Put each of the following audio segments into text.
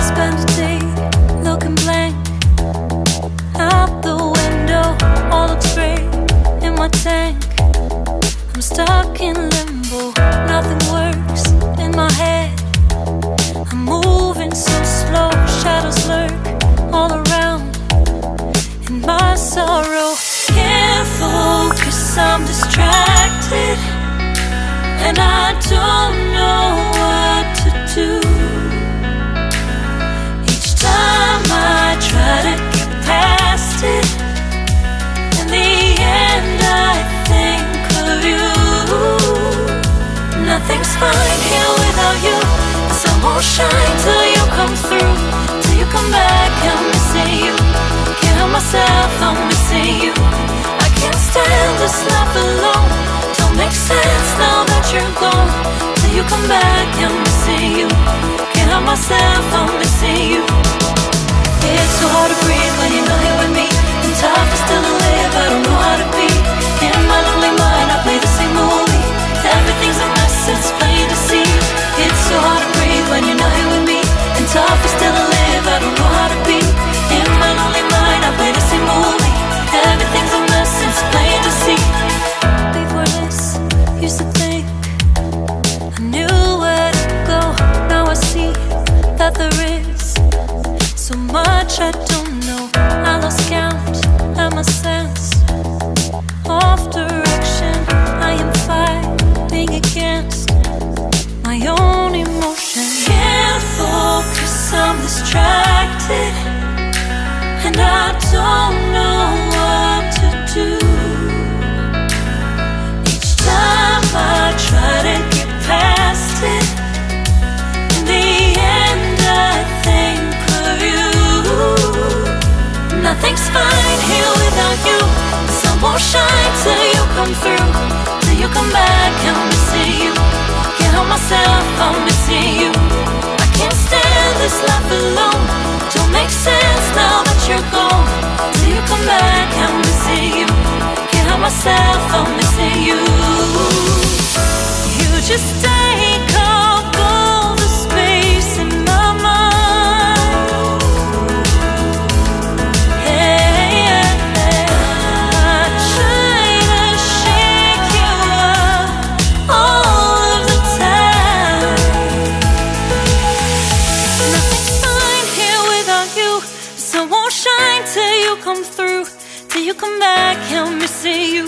Spend a day looking blank out the window, all looks great in my tank. I'm stuck in limbo, nothing works in my head. I'm moving so slow, shadows lurk all around. In my sorrow, can't focus, I'm distracted, and I don't know what to do. Each time I try to get past it, in the end I think of you. Nothing's fine here without you. The sun won't shine till you come through, till you come back. I'm missing you. Can't help myself, I'm missing you. I can't stand this life alone. Don't make sense now that you're gone. Till you come back, I'm missing you. Can't help myself, I'm missing you. It's so hard to breathe when you're not here with me. And tough is still to live, I don't know how to be. In my lonely mind, I play the same movie. Everything's a mess, it's plain to see. It's so hard to breathe when you're not here with me. And tough is still to live, I don't know how to be. In my lonely mind, I play the same movie. Everything's a mess, it's plain to see. Before this, used to think I knew where to go. Now I see that there is so much I don't know. I lost count at my sense of direction. I am fighting against my own emotion. Can't focus, I'm distracted, and I don't know what to do. Each time I try to get past it, in the end I think of you. Nothing's fine here without you. The sun won't shine till you come through, till you come back. I'm missing you. Can't help myself, I'm missing you. I can't stand this life alone. Don't make sense now that you're gone. Till you come back, I'm missing you. Can't help myself, I'm missing you. You just take up all the space in my mind. Hey, I try to shake you up all of the time. Nothing's fine here without you. The sun won't shine till you come through, till you come back. I'm missing you.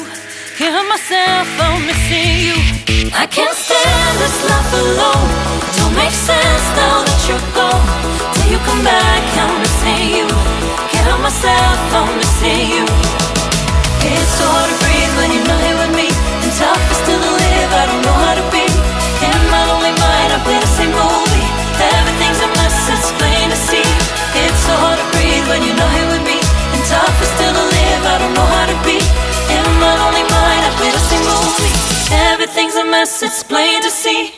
Can't help myself, I'm missing you. I can't stand this life alone. Don't make sense now that you're gone. Till you come back, I'm missing you. Can't help myself, I'm missing you. It's so hard to breathe when you're not here with me. And tough is still to live, I don't know how to be. In my lonely mind, I play the same movie. Everything's a mess, it's plain to see. It's so hard to breathe when you're not here with me. And tough is still to live, I don't know how to be. In my lonely mind, I play the same movie. Everything's a mess, it's plain to see.